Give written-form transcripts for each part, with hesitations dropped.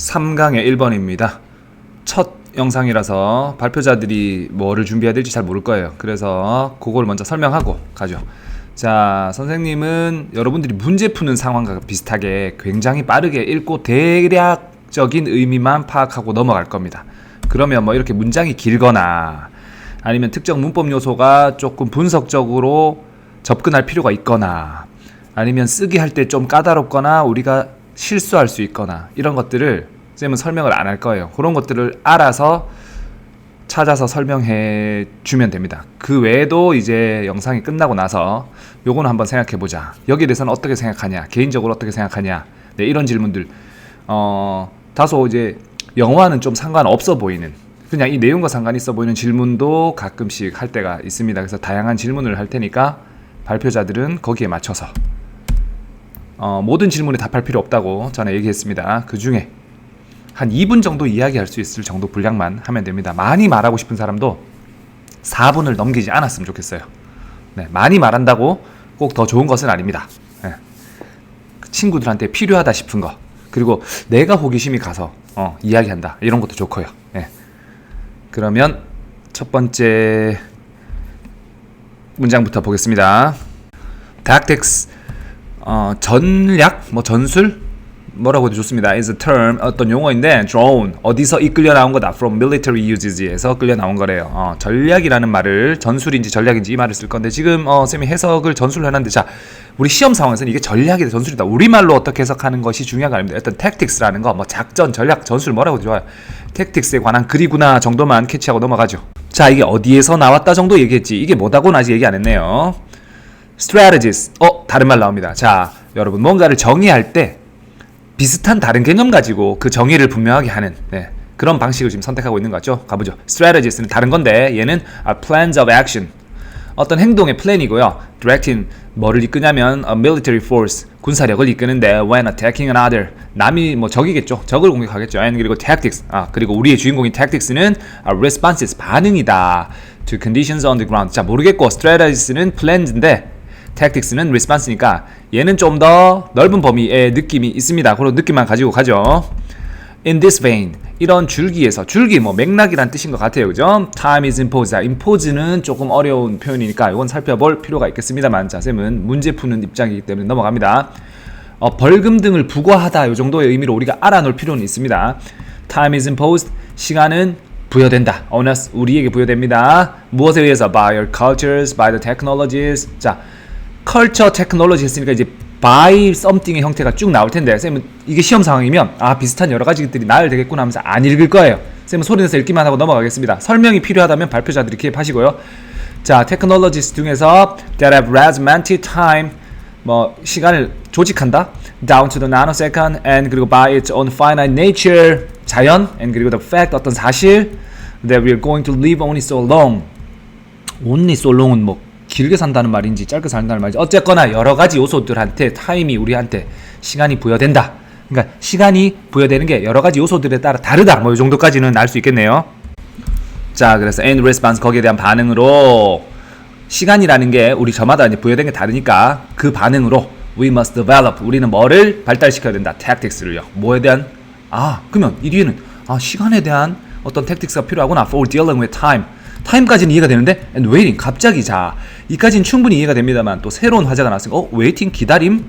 3강의 1번입니다. 첫 영상이라서 발표자들이 뭐를 준비해야 될지 잘 모를 거예요. 그래서 그걸 먼저 설명하고 가죠. 자, 선생님은 여러분들이 문제 푸는 상황과 비슷하게 굉장히 빠르게 읽고 대략적인 의미만 파악하고 넘어갈 겁니다. 그러면 뭐 이렇게 문장이 길거나 아니면 특정 문법 요소가 조금 분석적으로 접근할 필요가 있거나 아니면 쓰기 할 때 좀 까다롭거나 우리가 실수할 수 있거나 이런 것들을 쌤은 설명을 안 할 거예요. 그런 것들을 알아서 찾아서 설명해 주면 됩니다. 그 외에도 이제 영상이 끝나고 나서 요거는 한번 생각해 보자. 여기에 대해서는 어떻게 생각하냐? 개인적으로 어떻게 생각하냐? 네, 이런 질문들. 다소 이제 영어와는 좀 상관없어 보이는 그냥 이 내용과 상관 있어 보이는 질문도 가끔씩 할 때가 있습니다. 그래서 다양한 질문을 할 테니까 발표자들은 거기에 맞춰서 모든 질문에 답할 필요 없다고 전에 얘기했습니다. 그 중에 한 2분 정도 이야기할 수 있을 정도 분량만 하면 됩니다. 많이 말하고 싶은 사람도 4분을 넘기지 않았으면 좋겠어요. 네, 많이 말한다고 꼭 더 좋은 것은 아닙니다. 네. 친구들한테 필요하다 싶은 거 그리고 내가 호기심이 가서 이야기한다 이런 것도 좋고요. 네. 그러면 첫 번째 문장부터 보겠습니다. Tactics 전략, 전술 뭐라고 해도 좋습니다. is a term 어떤 용어인데 drawn 어디서 이끌려 나온 거다 from military uses에서 끌려 나온 거래요. 전략이라는 말을 전술인지 전략인지 이 말을 쓸 건데 지금 쌤이 해석을 전술로 해놨는데 자 우리 시험 상황에서는 이게 전략이다 전술이다 우리말로 어떻게 해석하는 것이 중요한 거 아닙니다. 일단 tactics라는 거 작전 전략 전술 뭐라고 해도 좋아요. tactics에 관한 글이구나 정도만 캐치하고 넘어가죠. 자 이게 어디에서 나왔다 정도 얘기했지 이게 뭐다고는 아직 얘기 안 했네요. strategies 다른 말 나옵니다. 자 여러분 뭔가를 정의할 때 비슷한 다른 개념 가지고 그 정의를 분명하게 하는 그런 방식을 지금 선택하고 있는 것 같죠? 가보죠. strategies는 다른 건데 얘는 plans of action 어떤 행동의 플랜이고요. directing 뭐를 이끄냐면 a military force 군사력을 이끄는데 when attacking another 남이 적이겠죠. 적을 공격하겠죠. and 그리고 tactics 그리고 우리의 주인공인 tactics는 responses 반응이다 to conditions on the ground. 자 모르겠고 strategies는 plans인데 tactics는 response니까 얘는 좀 더 넓은 범위의 느낌이 있습니다. 그런 느낌만 가지고 가죠. In this vein 이런 줄기에서 줄기 맥락이란 뜻인 것 같아요. 그죠? Time is imposed. impose는 조금 어려운 표현이니까 이건 살펴볼 필요가 있겠습니다만 자 쌤은 문제 푸는 입장이기 때문에 넘어갑니다. 벌금 등을 부과하다 이 정도의 의미로 우리가 알아놓을 필요는 있습니다. Time is imposed 시간은 부여된다. on us 우리에게 부여됩니다. 무엇에 의해서? By our cultures, by the technologies. 자 컬처 테크놀로지 했으니까 이제 by something의 형태가 쭉 나올 텐데 쌤은 이게 시험 상황이면 비슷한 여러 가지들이 나열 되겠구나 하면서 안 읽을 거예요. 쌤은 소리내서 읽기만 하고 넘어가겠습니다. 설명이 필요하다면 발표자들이 기입하시고요. 자, technologies 중에서 that have regimented time 시간을 조직한다. down to the nanosecond and 그리고 by its own finite nature 자연 and 그리고 the fact 어떤 사실 that we are going to live only so long. only so long은 길게 산다는 말인지 짧게 산다는 말인지 어쨌거나 여러 가지 요소들한테 타임이 우리한테 시간이 부여된다. 그러니까 시간이 부여되는 게 여러 가지 요소들에 따라 다르다. 이 정도까지는 알 수 있겠네요. 자, 그래서 in response 거기에 대한 반응으로 시간이라는 게 우리 저마다 이제 부여된 게 다르니까 그 반응으로 we must develop 우리는 뭐를 발달시켜야 된다. tactics를요. 뭐에 대한 그러면 이 뒤에는 시간에 대한 어떤 tactics가 필요하구나. for dealing with time. 타임까지는 이해가 되는데 and waiting 갑자기 자 이까지는 충분히 이해가 됩니다만 또 새로운 화제가 나왔으니까 waiting 기다림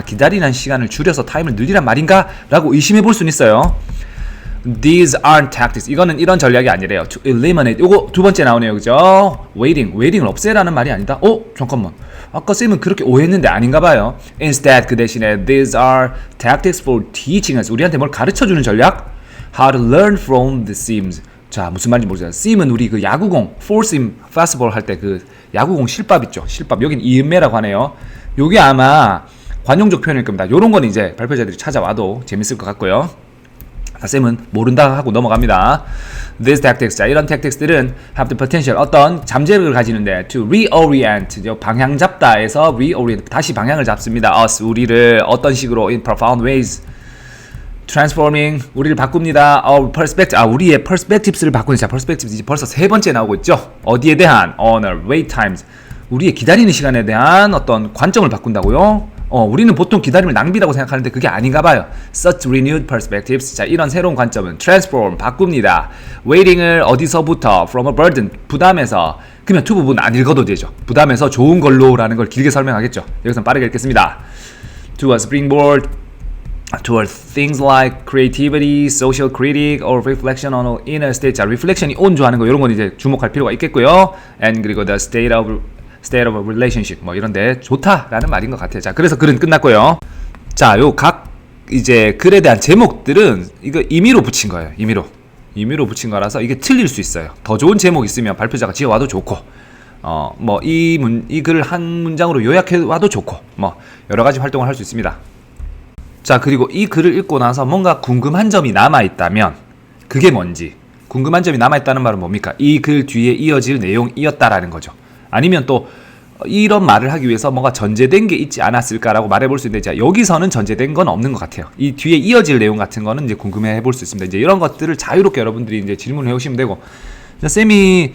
기다리는 시간을 줄여서 타임을 늘리란 말인가 라고 의심해 볼 수는 있어요. These aren't tactics 이거는 이런 전략이 아니래요. to eliminate 요거 두 번째 나오네요. 그죠? waiting을 없애라는 말이 아니다. 잠깐만 아까 쌤은 그렇게 오해했는데 아닌가 봐요. Instead 그 대신에 these are tactics for teaching us 우리한테 뭘 가르쳐주는 전략 how to learn from the seams 자 무슨 말인지 모르겠어요. seam은 우리 그 야구공 four seam fastball 할 때 그 야구공 실밥 있죠. 실밥 여긴 이음매라고 하네요. 요게 아마 관용적 표현일 겁니다. 요런 건 이제 발표자들이 찾아와도 재밌을 것 같고요. 쌤은 모른다 하고 넘어갑니다. These tactics 자 이런 tactics들은 have the potential 어떤 잠재력을 가지는데 to reorient 방향 잡다에서 reorient 다시 방향을 잡습니다. us 우리를 어떤 식으로 in profound ways transforming 우리를 바꿉니다. Our perspective 우리의 perspectives를 바꾸는 자 perspectives 이제 벌써 세 번째 나오고 있죠. 어디에 대한 on our wait times 우리의 기다리는 시간에 대한 어떤 관점을 바꾼다고요. 우리는 보통 기다림을 낭비라고 생각하는데 그게 아닌가 봐요. Such renewed perspectives. 자, 이런 새로운 관점은 transform, 바꿉니다. waiting을 어디서부터? from a burden, 부담에서. 그러면 to 부분 안 읽어도 되죠. 부담에서 좋은 걸로라는 걸 길게 설명하겠죠. 여기서 빠르게 읽겠습니다. To a springboard toward things like creativity, social critic, or reflection on inner state. 자, reflection이 on 좋아하는 거 이런 건 이제 주목할 필요가 있겠고요. And 그리고 the state of a relationship 뭐 이런데 좋다라는 말인 것 같아요. 자, 그래서 글은 끝났고요. 자, 요 각 이제 글에 대한 제목들은 이거 임의로 붙인 거예요. 임의로 붙인 거라서 이게 틀릴 수 있어요. 더 좋은 제목 있으면 발표자가 지어와도 좋고, 뭐 이 글을 한 문장으로 요약해 와도 좋고, 뭐 여러 가지 활동을 할 수 있습니다. 자, 그리고 이 글을 읽고 나서 뭔가 궁금한 점이 남아있다면 그게 뭔지, 궁금한 점이 남아있다는 말은 뭡니까? 이 글 뒤에 이어질 내용이었다라는 거죠. 아니면 또 이런 말을 하기 위해서 뭔가 전제된 게 있지 않았을까라고 말해볼 수 있는데, 자, 여기서는 전제된 건 없는 것 같아요. 이 뒤에 이어질 내용 같은 거는 이제 궁금해 볼 수 있습니다. 이제 이런 것들을 자유롭게 여러분들이 이제 질문을 해오시면 되고, 쌤이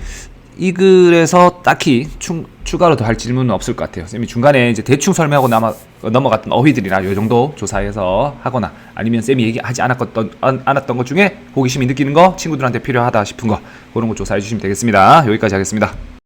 이 글에서 딱히 추가로 더 할 질문은 없을 것 같아요. 쌤이 중간에 이제 대충 설명하고 넘어갔던 어휘들이나 요 정도 조사해서 하거나, 아니면 쌤이 얘기하지 않았던 것 중에 호기심이 느끼는 거, 친구들한테 필요하다 싶은 거, 그런 거 조사해 주시면 되겠습니다. 여기까지 하겠습니다.